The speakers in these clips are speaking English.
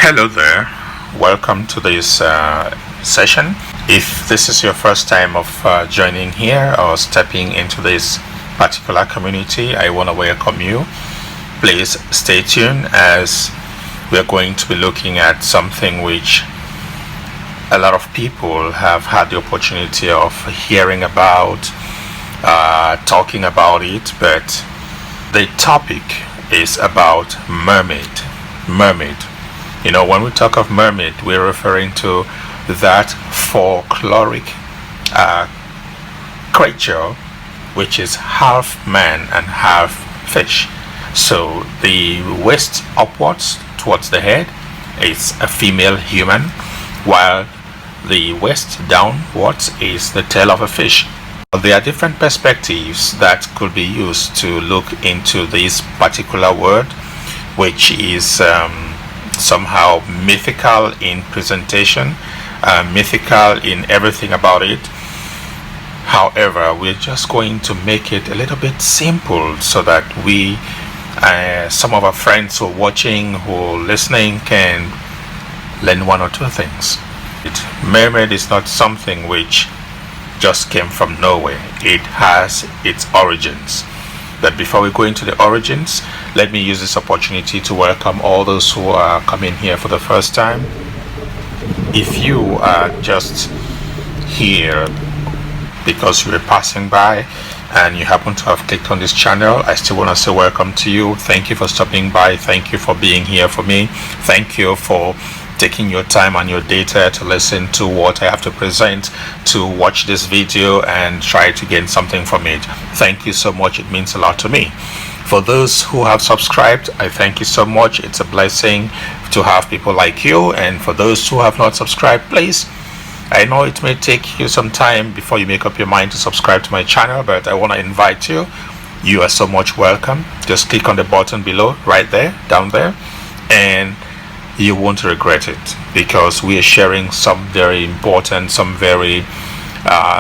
Hello there, welcome to this session. If this is your first time of joining here or stepping into this particular community, I want to welcome you. Please stay tuned as we're going to be looking at something which a lot of people have had the opportunity of hearing about, talking about it, but the topic is about mermaid. You know, when we talk of mermaid, we're referring to that folkloric creature which is half man and half fish. So the waist upwards towards the head is a female human, while the waist downwards is the tail of a fish. There are different perspectives that could be used to look into this particular word, which is somehow mythical in presentation, mythical in everything about it. However, we're just going to make it a little bit simple so that we, some of our friends who are watching, who are listening, can learn one or two things. Mermaid is not something which just came from nowhere. It has its origins. But before we go into the origins, let me use this opportunity to welcome all those who are coming here for the first time. If you are just here because you were passing by and you happen to have clicked on this channel, I still want to say welcome to you. Thank you for stopping by. Thank you for being here for me. Thank you for taking your time and your data to listen to what I have to present, to watch this video and try to gain something from it. Thank you so much. It means a lot to me. For those who have subscribed, I thank you so much. It's a blessing to have people like you. And for those who have not subscribed, please, I know it may take you some time before you make up your mind to subscribe to my channel, but I want to invite you. You are so much welcome. Just click on the button below, right there, down there, and you won't regret it, because we are sharing some very important, some very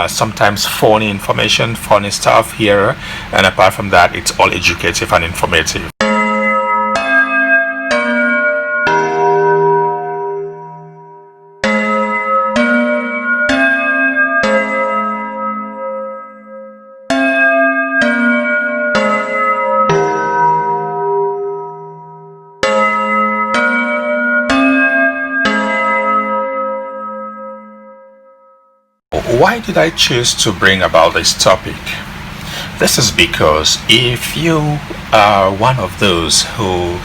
sometimes funny information, funny stuff here, and apart from that, it's all educative and informative. Why did I choose to bring about this topic? This is because if you are one of those who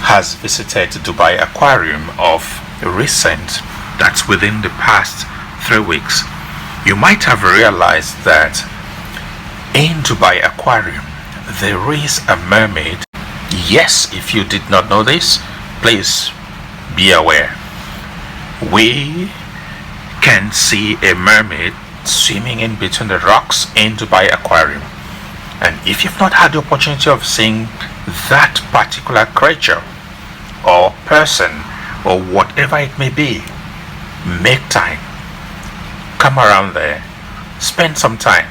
has visited Dubai Aquarium of recent, that's within the past 3 weeks, you might have realized that in Dubai Aquarium there is a mermaid. Yes, if you did not know this, please be aware. We can see a mermaid swimming in between the rocks in Dubai Aquarium. And if you've not had the opportunity of seeing that particular creature or person or whatever it may be, make time, come around there, spend some time.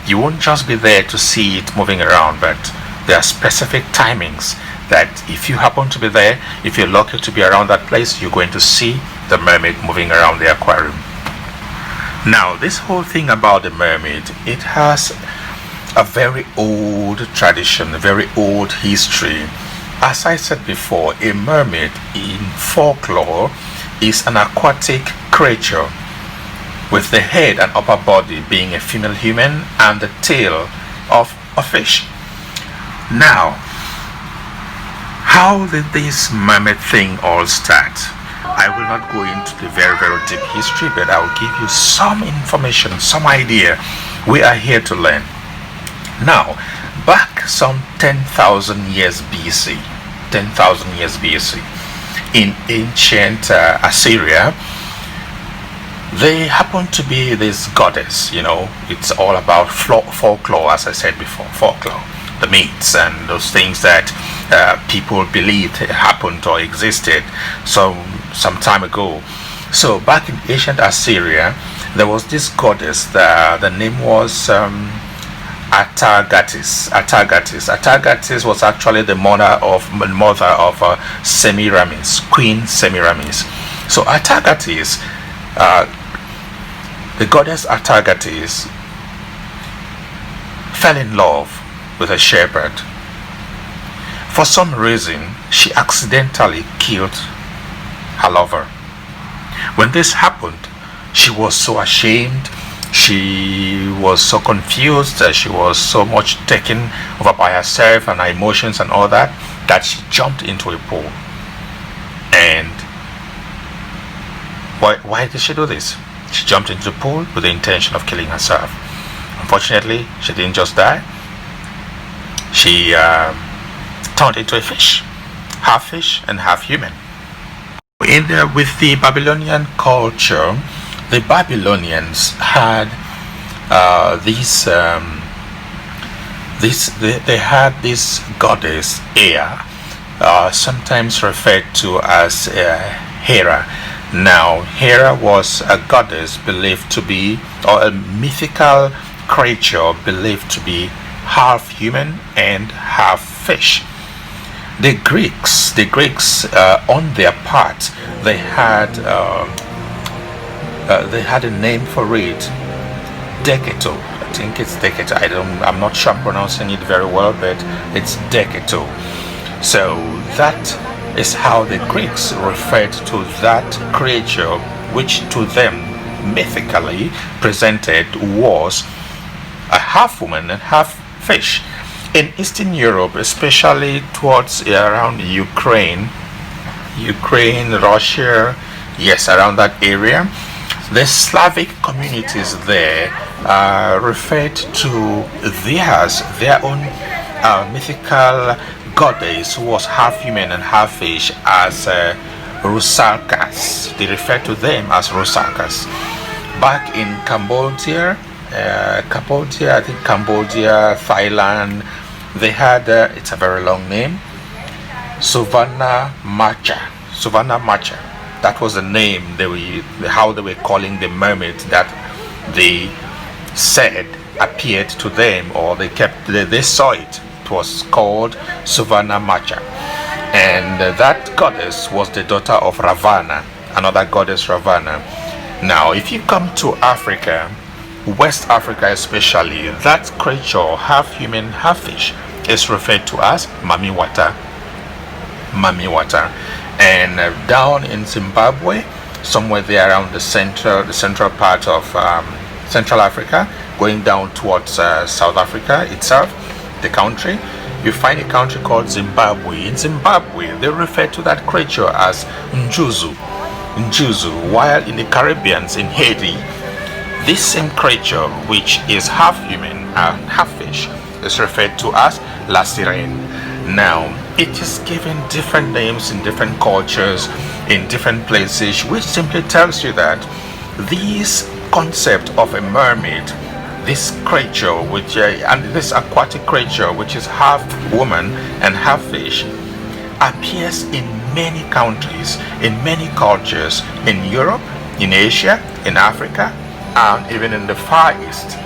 You won't just be there to see it moving around, but there are specific timings that if you happen to be there, if you're lucky to be around that place, you're going to see the mermaid moving around the aquarium. Now, this whole thing about the mermaid, it has a very old tradition, a very old history. As I said before, a mermaid in folklore is an aquatic creature with the head and upper body being a female human and the tail of a fish. Now, how did this mermaid thing all start? I will not go into the very, very deep history, but I will give you some information, some idea. We are here to learn. Now, back some 10,000 years BC, 10,000 years BC, in ancient Assyria, they happened to be this goddess. You know, it's all about folklore, as I said before, folklore. The myths and those things that people believed happened or existed some time ago. So back in ancient Assyria, there was this goddess. The name was Atargatis was actually the mother of Semiramis, Queen Semiramis. So Atargatis, the goddess Atargatis, fell in love with a shepherd. For some reason, she accidentally killed her lover. When this happened, she was so ashamed, she was so confused, she was so much taken over by herself and her emotions and all that, that she jumped into a pool. And why did she do this? She jumped into the pool with the intention of killing herself. Unfortunately, she didn't just die. She turned into a fish, half fish and half human. With the Babylonian culture, the Babylonians had they had this goddess Ea, sometimes referred to as Hera. Now, Hera was a goddess believed to be, or a mythical creature believed to be, half human and half fish. The Greeks, on their part, they had a name for it, Deketo. I think it's Deketo. I'm not sure I'm pronouncing it very well, but it's Deketo. So that is how the Greeks referred to that creature, which to them mythically presented was a half woman and half fish. In Eastern Europe, especially towards around Ukraine, Russia, yes, around that area, the Slavic communities there referred to their own mythical goddess who was half human and half fish as Rusalkas. They referred to them as Rusalkas. Back in Cambodia, Thailand, they had it's a very long name, Savannah Macha. That was the name how they were calling the mermaids that they said appeared to them, or they saw it. It was called Savannah Macha, and that goddess was the daughter of Ravana, another goddess Ravana. Now, if you come to Africa, West Africa especially, that creature, half human, half fish, is referred to as Mami Wata. And down in Zimbabwe, somewhere there around the central part of Central Africa, going down towards South Africa itself, the country, you find a country called Zimbabwe. In Zimbabwe, they refer to that creature as Njuzu, while in the Caribbean, in Haiti, this same creature, which is half human and half fish, is referred to as La Sirene. Now, it is given different names in different cultures, in different places, which simply tells you that this concept of a mermaid, this creature, and this aquatic creature, which is half woman and half fish, appears in many countries, in many cultures, in Europe, in Asia, in Africa, and even in the Far East.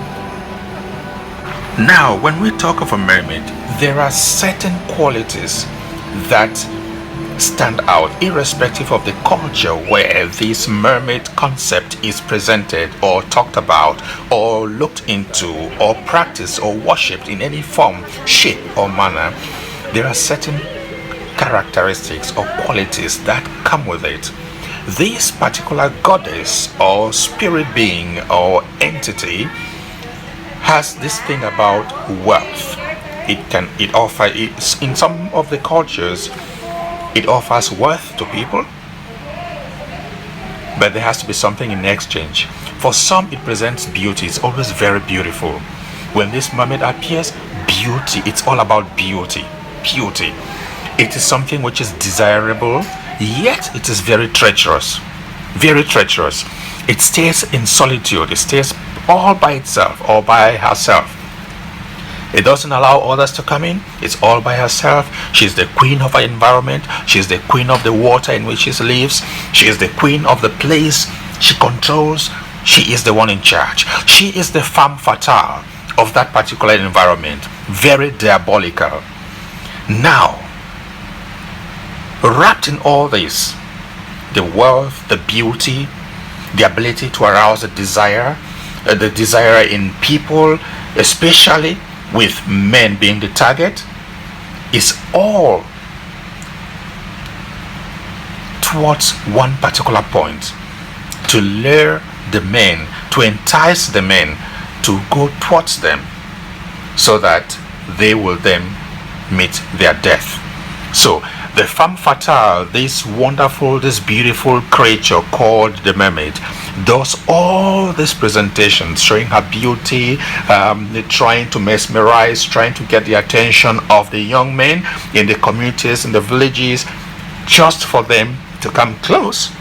Now, when we talk of a mermaid, there are certain qualities that stand out irrespective of the culture where this mermaid concept is presented or talked about or looked into or practiced or worshipped in any form, shape or manner. There are certain characteristics or qualities that come with it. This particular goddess or spirit being or entity has this thing about wealth. In some of the cultures, it offers wealth to people, but there has to be something in exchange. For some, it presents beauty. It's always very beautiful. When this mermaid appears, beauty, it's all about beauty. It is something which is desirable, yet it is very treacherous. It stays in solitude. It stays all by itself, all by herself. It doesn't allow others to come in. It's all by herself. She's the queen of her environment. She's the queen of the water in which she lives. She is the queen of the place she controls. She is the one in charge. She is the femme fatale of that particular environment. Very diabolical. Now, wrapped in all this, the wealth, the beauty, the ability to arouse the desire in people, especially with men being the target, is all towards one particular point: to lure the men, to entice the men to go towards them, so that they will then meet their death. So the femme fatale, this wonderful, this beautiful creature called the mermaid, does all these presentations showing her beauty, trying to mesmerize, trying to get the attention of the young men in the communities, in the villages, just for them to come close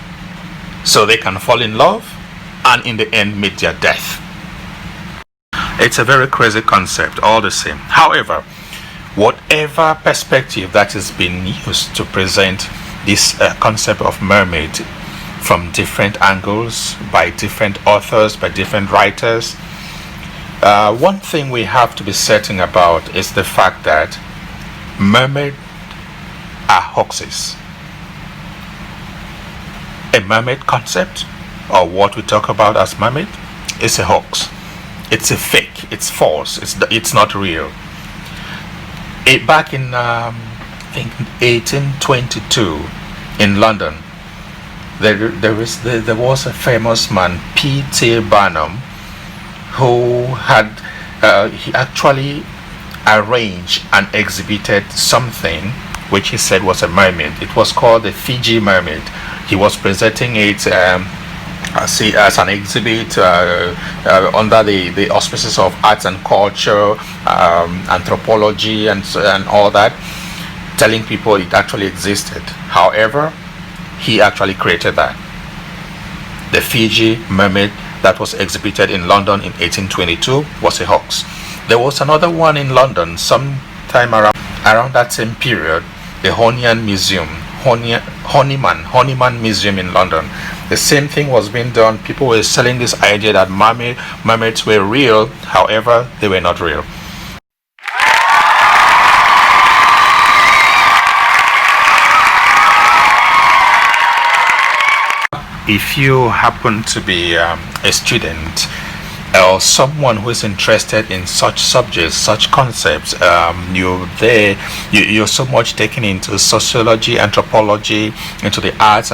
so they can fall in love and in the end meet their death. It's a very crazy concept all the same. However, whatever perspective that has been used to present this concept of mermaid from different angles, by different authors, by different writers, one thing we have to be certain about is the fact that mermaids are hoaxes. A mermaid concept, or what we talk about as mermaid, is a hoax. It's a fake, it's false, it's not real. Back in I think 1822 in London, there was a famous man, P.T. Barnum, who had he actually arranged and exhibited something which he said was a mermaid. It was called the Fiji mermaid. He was presenting it as an exhibit under the auspices of arts and culture, anthropology, and all that, telling people it actually existed. However, he actually created that. The Fiji mermaid that was exhibited in London in 1822 was a hoax. There was another one in London sometime around that same period, the Honeyman Museum in London. The same thing was being done. People were selling this idea that mermaids were real. However, they were not real. If you happen to be a student or someone who is interested in such subjects, such concepts, you're so much taken into sociology, anthropology, into the arts,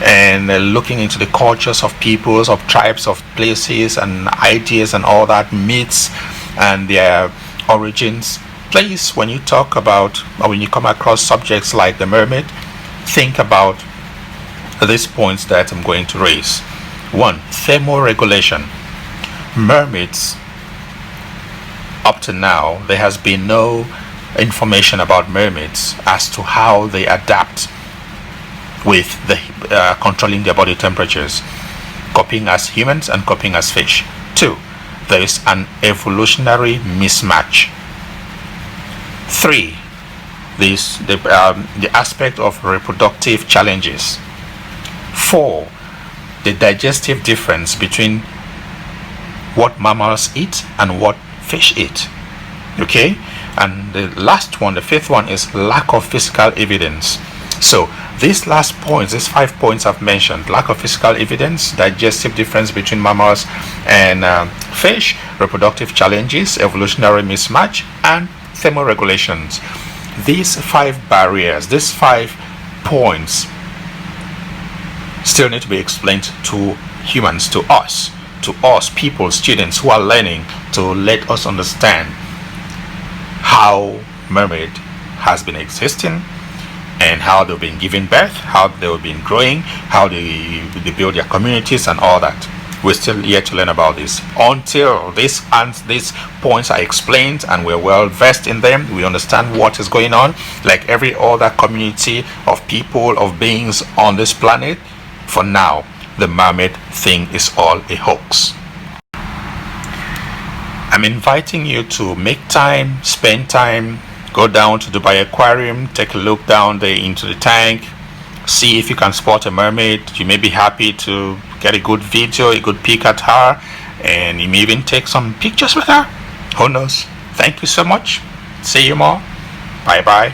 and looking into the cultures of peoples, of tribes, of places, and ideas, and all that, myths and their origins. Please, when you talk about, or when you come across subjects like the mermaid, think about these points that I'm going to raise. 1. Thermoregulation. Mermaids, up to now, there has been no information about mermaids as to how they adapt with the controlling their body temperatures, coping as humans and coping as fish. 2. There is an evolutionary mismatch. 3. The aspect of reproductive challenges. 4. The digestive difference between what mammals eat and what fish eat. Okay? And the last one, the fifth one, is lack of physical evidence. So these last points, these 5 points I've mentioned: lack of physical evidence, digestive difference between mammals and fish, reproductive challenges, evolutionary mismatch, and thermoregulations. These 5 barriers, these 5 points still need to be explained to humans, to us people, students who are learning, to let us understand how mermaid has been existing and how they've been giving birth, how they've been growing, how they build their communities and all that. We're still yet to learn about this. Until these points are explained and we're well versed in them, we understand what is going on, like every other community of people, of beings on this planet. For now, the mermaid thing is all a hoax. I'm inviting you to make time, spend time, go down to Dubai Aquarium, take a look down there into the tank, see if you can spot a mermaid. You may be happy to get a good video, a good peek at her, and you may even take some pictures with her. Who knows? Thank you so much. See you more. Bye bye.